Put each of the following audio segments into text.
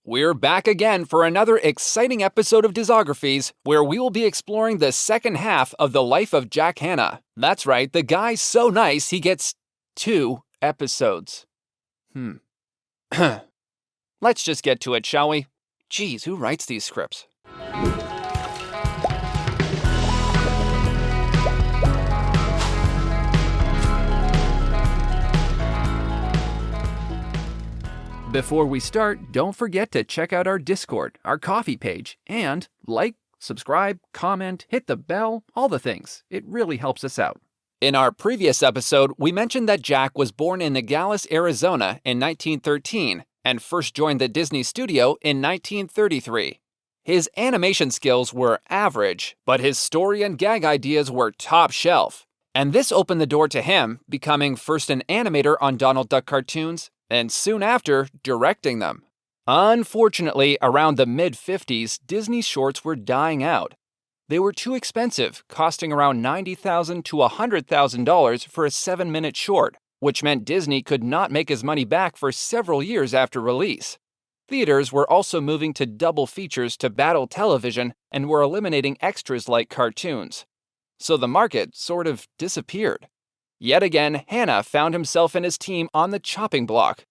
We're back again for another exciting episode of Dizographies, where we will be exploring the second half of the life of Jack Hanna. That's right, the guy's so nice he gets 2 episodes. Let's just get to it, shall we? Geez, who writes these scripts? Before we start, don't forget to check out our Discord, our coffee page, and like, subscribe, comment, hit the bell, all the things. It really helps us out. In our previous episode, we mentioned that Jack was born in Nogales, Arizona in 1913 and first joined the Disney studio in 1933. His animation skills were average, but his story and gag ideas were top shelf. And this opened the door to him becoming first an animator on Donald Duck cartoons, and soon after, directing them. Unfortunately, around the mid-50s, Disney shorts were dying out. They were too expensive, costing around $90,000 to $100,000 for a 7-minute short, which meant Disney could not make his money back for several years after release. Theaters were also moving to double features to battle television and were eliminating extras like cartoons. So the market sort of disappeared. Yet again, Hanna found himself and his team on the chopping block.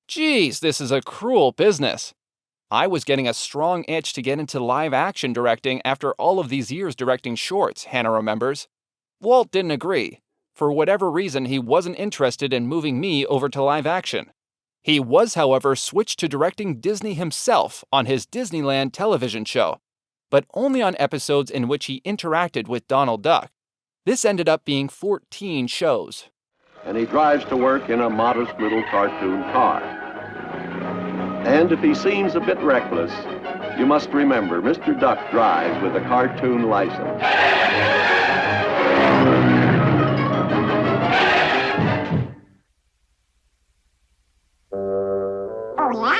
Geez, this is a cruel business. I was getting a strong itch to get into live-action directing after all of these years directing shorts, Hanna remembers. Walt didn't agree. For whatever reason, he wasn't interested in moving me over to live-action. He was, however, switched to directing Disney himself on his Disneyland television show, but only on episodes in which he interacted with Donald Duck. This ended up being 14 shows. And he drives to work in a modest little cartoon car. And if he seems a bit reckless, you must remember Mr. Duck drives with a cartoon license. Oh, yeah?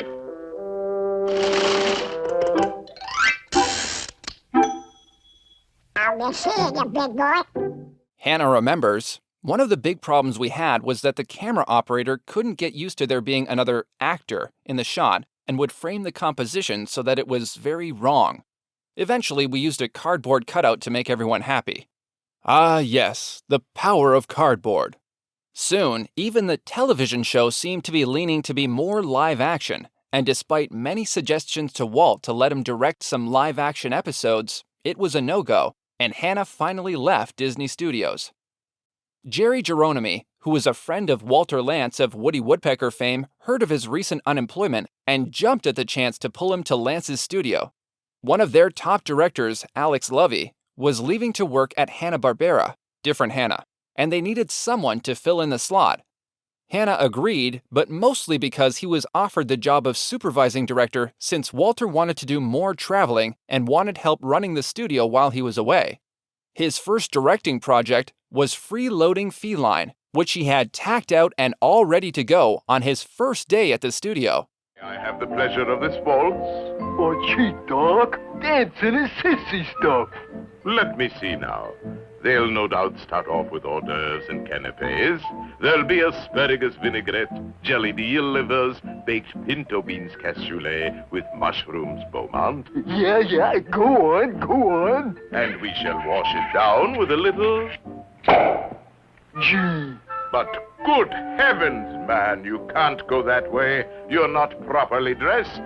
I'll be seeing you, big boy. Hanna remembers, one of the big problems we had was that the camera operator couldn't get used to there being another actor in the shot and would frame the composition so that it was very wrong. Eventually, we used a cardboard cutout to make everyone happy. Ah, yes, the power of cardboard. Soon, even the television show seemed to be leaning to be more live action, and despite many suggestions to Walt to let him direct some live action episodes, it was a no-go, and Hanna finally left Disney Studios. Gerry, who was a friend of Walter Lantz of Woody Woodpecker fame, heard of his recent unemployment and jumped at the chance to pull him to Lantz's studio. One of their top directors, Alex Lovey, was leaving to work at HannaBarbera, different Hanna, and they needed someone to fill in the slot. Hanna agreed, but mostly because he was offered the job of supervising director since Walter wanted to do more traveling and wanted help running the studio while he was away. His first directing project was Freeloading Feline, which he had tacked out and all ready to go on his first day at the studio. I have the pleasure of this waltz. Oh, gee, Doc, dancing is sissy stuff. Let me see now. They'll no doubt start off with hors d'oeuvres and canapes. There'll be asparagus vinaigrette, jellied eel livers, baked pinto beans cassoulet with mushrooms Beaumont. Yeah, go on. And we shall wash it down with a little... Gee. But good heavens, man, you can't go that way. You're not properly dressed.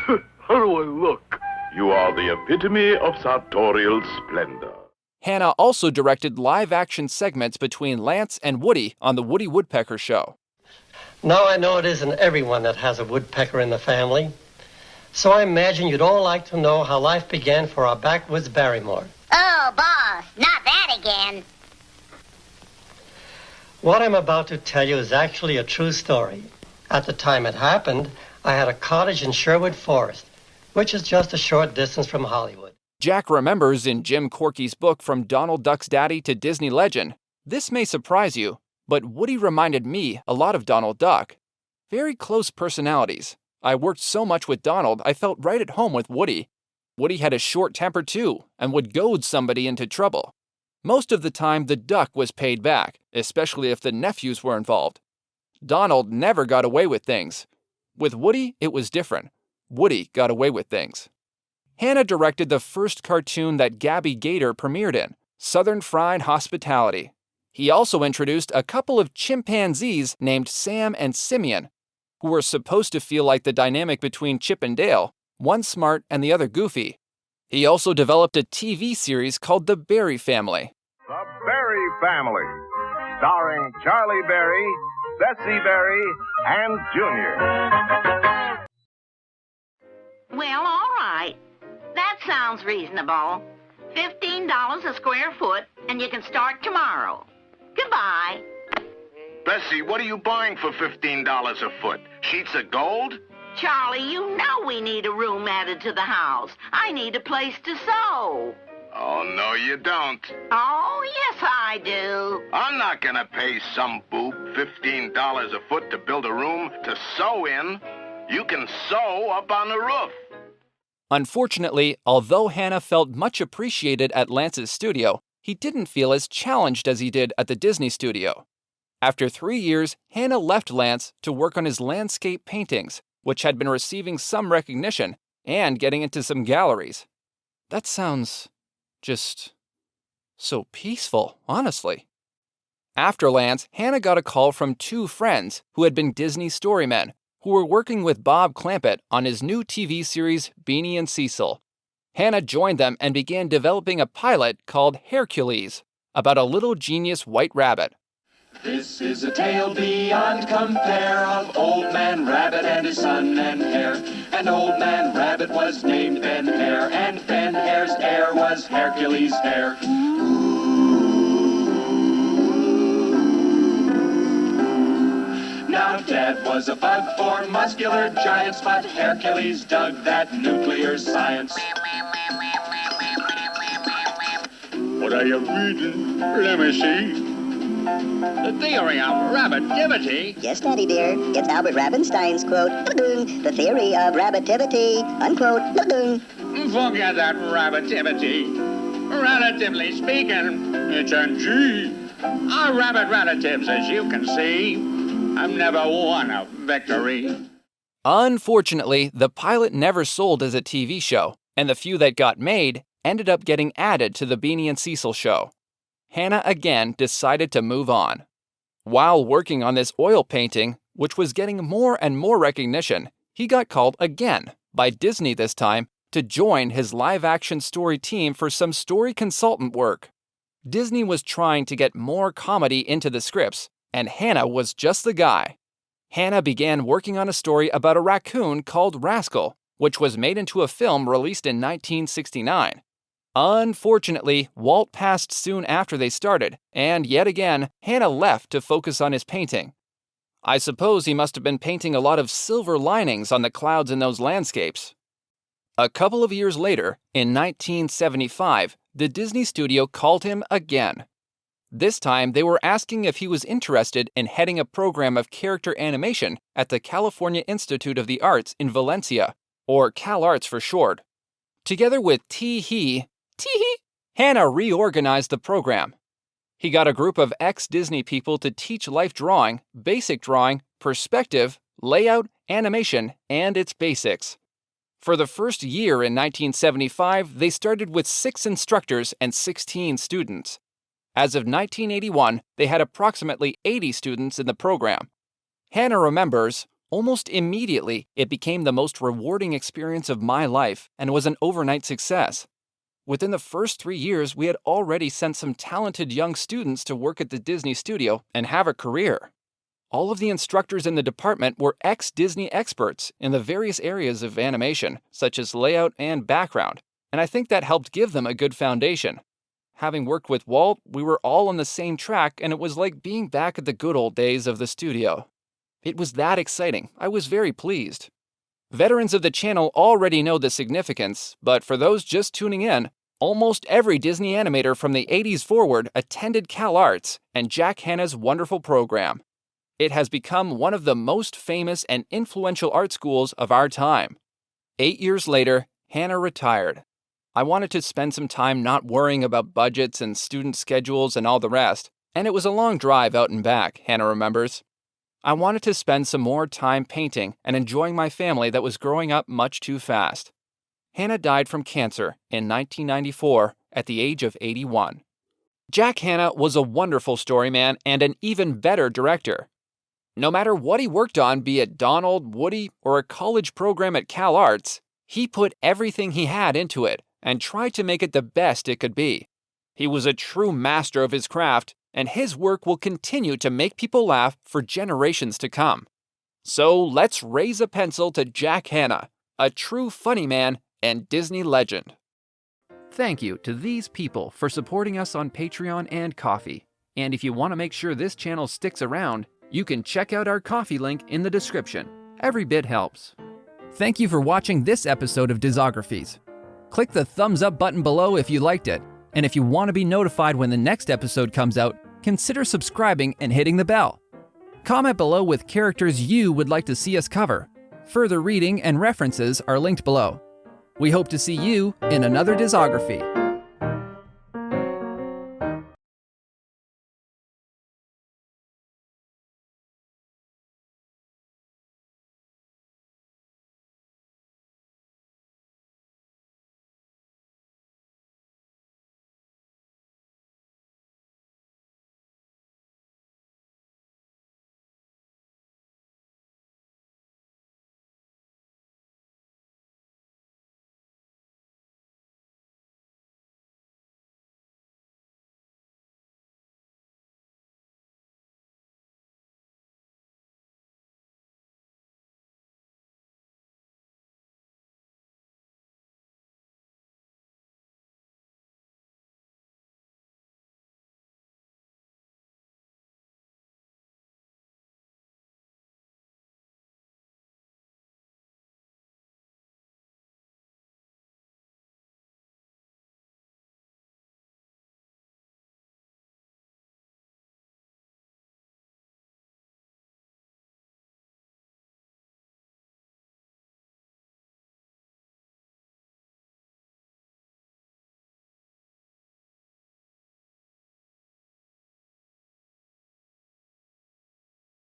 How do I look? You are the epitome of sartorial splendor. Hanna also directed live-action segments between Lantz and Woody on the Woody Woodpecker Show. Now I know it isn't everyone that has a woodpecker in the family. So I imagine you'd all like to know how life began for our backwoods Barrymore. Oh, boss, not that again. What I'm about to tell you is actually a true story. At the time it happened, I had a cottage in Sherwood Forest, which is just a short distance from Hollywood. Jack remembers in Jim Corky's book From Donald Duck's Daddy to Disney Legend. This may surprise you, but Woody reminded me a lot of Donald Duck. Very close personalities. I worked so much with Donald, I felt right at home with Woody. Woody had a short temper too, and would goad somebody into trouble. Most of the time, the duck was paid back, especially if the nephews were involved. Donald never got away with things. With Woody, it was different. Woody got away with things. Hanna directed the first cartoon that Gabby Gator premiered in, Southern Fried Hospitality. He also introduced a couple of chimpanzees named Sam and Simeon, who were supposed to feel like the dynamic between Chip and Dale, one smart and the other goofy. He also developed a TV series called The Berry Family. The Berry Family, starring Charlie Berry, Bessie Berry, and Junior. Well, all right. That sounds reasonable. $15 a square foot, and you can start tomorrow. Goodbye. Bessie, what are you buying for $15 a foot? Sheets of gold? Charlie, you know we need a room added to the house. I need a place to sew. Oh, no, you don't. Oh, yes, I do. I'm not gonna pay some boob $15 a foot to build a room to sew in. You can sew up on the roof. Unfortunately, although Hanna felt much appreciated at Lance's studio, he didn't feel as challenged as he did at the Disney studio. After 3 years, Hanna left Lance to work on his landscape paintings, which had been receiving some recognition and getting into some galleries. That sounds just so peaceful, honestly. After Lance, Hanna got a call from 2 friends who had been Disney storymen, who were working with Bob Clampett on his new TV series Beanie and Cecil. Hanna joined them and began developing a pilot called Hercules, about a little genius white rabbit. This is a tale beyond compare of Old Man Rabbit and his son and heir. And Old Man Rabbit was named Ben Hare, and Ben Hare's heir was Hercules' heir. Now Dad was a bug for muscular giants, but Hercules dug that nuclear science. What are you reading? Let me see. The theory of rabbitivity. Yes, Daddy dear. It's Albert Rabenstein's quote. The theory of rabbitivity. Unquote. Forget that rabbitivity. Relatively speaking, it's a G. Our rabbit relatives, as you can see, have never won a victory. Unfortunately, the pilot never sold as a TV show, and the few that got made ended up getting added to the Beanie and Cecil show. Hanna again decided to move on. While working on this oil painting, which was getting more and more recognition, he got called again, by Disney this time, to join his live-action story team for some story consultant work. Disney was trying to get more comedy into the scripts, and Hanna was just the guy. Hanna began working on a story about a raccoon called Rascal, which was made into a film released in 1969. Unfortunately, Walt passed soon after they started, and yet again, Hanna left to focus on his painting. I suppose he must have been painting a lot of silver linings on the clouds in those landscapes. A couple of years later, in 1975, the Disney studio called him again. This time, they were asking if he was interested in heading a program of character animation at the California Institute of the Arts in Valencia, or CalArts for short. Together with Hanna reorganized the program. He got a group of ex-Disney people to teach life drawing, basic drawing, perspective, layout, animation, and its basics. For the first year in 1975, they started with 6 instructors and 16 students. As of 1981, they had approximately 80 students in the program. Hanna remembers, almost immediately, it became the most rewarding experience of my life and was an overnight success. Within the first 3 years, we had already sent some talented young students to work at the Disney studio and have a career. All of the instructors in the department were ex-Disney experts in the various areas of animation, such as layout and background, and I think that helped give them a good foundation. Having worked with Walt, we were all on the same track, and it was like being back at the good old days of the studio. It was that exciting. I was very pleased. Veterans of the channel already know the significance, but for those just tuning in, almost every Disney animator from the 80s forward attended CalArts and Jack Hanna's wonderful program. It has become one of the most famous and influential art schools of our time. 8 years later, Hanna retired. I wanted to spend some time not worrying about budgets and student schedules and all the rest, and it was a long drive out and back, Hanna remembers. I wanted to spend some more time painting and enjoying my family that was growing up much too fast. Hannah died from cancer in 1994 at the age of 81. Jack Hanna was a wonderful storyman and an even better director. No matter what he worked on, be it Donald, Woody, or a college program at Cal Arts, he put everything he had into it and tried to make it the best it could be. He was a true master of his craft, and his work will continue to make people laugh for generations to come. So let's raise a pencil to Jack Hanna, a true funny man and Disney legend. Thank you to these people for supporting us on Patreon and Ko-fi. And if you want to make sure this channel sticks around, you can check out our Ko-fi link in the description. Every bit helps. Thank you for watching this episode of Dizographies. Click the thumbs up button below if you liked it. And if you want to be notified when the next episode comes out, consider subscribing and hitting the bell. Comment below with characters you would like to see us cover. Further reading and references are linked below. We hope to see you in another Dizography.